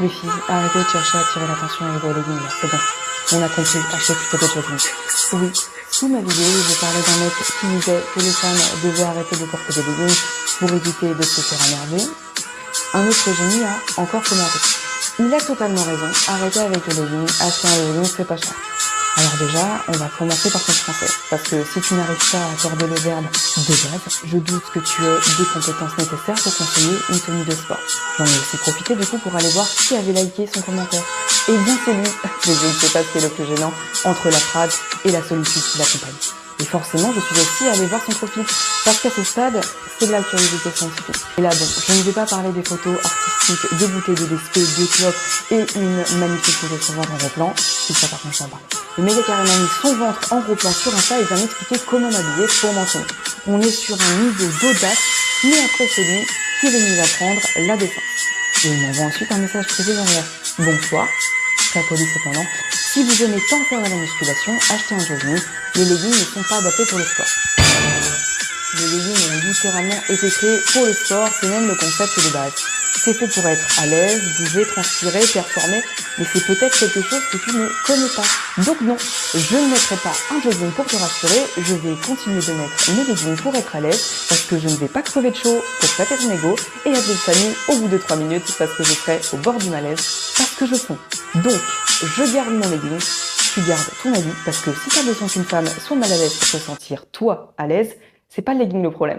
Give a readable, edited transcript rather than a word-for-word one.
Les filles, arrêtez de chercher à attirer l'attention avec vos leggings là, c'est bon. On a compris, achetez plutôt des jogging. Oui, sous ma vidéo, je parlais d'un mec qui disait que les femmes devaient arrêter de porter des leggings pour éviter de se faire énerver. Un autre génie a encore commenté. Il a totalement raison, arrêtez avec les leggings, acheter un legging, c'est pas cher. Alors déjà, on va commencer par ton français, parce que si tu n'arrives pas à accorder le verbe de base, je doute que tu aies des compétences nécessaires pour conseiller une tenue de sport. J'en ai aussi profité du coup pour aller voir qui avait liké son commentaire. Et bien c'est lui, mais je ne sais pas ce qui est le plus gênant entre la phrase et la solitude qui l'accompagne. Et forcément, je suis aussi allée voir son profil, parce qu'à ce stade, c'est de la curiosité scientifique. Et là, bon, je ne vais pas parler des photos artistiques, de bouteilles de DSP, de clopes et une magnifique photo de son ventre en gros plan, si ça par contre j'en parle. Le mec a carrément mis son ventre en gros plan sur Insta et vient m'expliquer comment m'habiller pour m'entraîner. On est sur un niveau d'audace, mais après celui qui est venu apprendre la défense. Et il m'envoie ensuite un message privé derrière. Bonsoir, très poli cependant. Si vous aimez tant faire de la musculation, achetez un jogging. Les leggings ne sont pas adaptés pour le sport. Les leggings ont littéralement été créés pour le sport, c'est même le concept de base. C'est fait pour être à l'aise, bouger, transpirer, performer, mais c'est peut-être quelque chose que tu ne connais pas. Donc non, je ne mettrai pas un jogging pour te rassurer, je vais continuer de mettre mes leggings pour être à l'aise, parce que je ne vais pas crever de chaud pour flatter ton ego et appeler famille au bout de 3 minutes parce que je serai au bord du malaise, parce que je fonds. Donc, je garde mon legging, tu gardes ton avis, parce que si tu as besoin qu'une femme soit mal à l'aise pour te sentir toi à l'aise, c'est pas le legging le problème.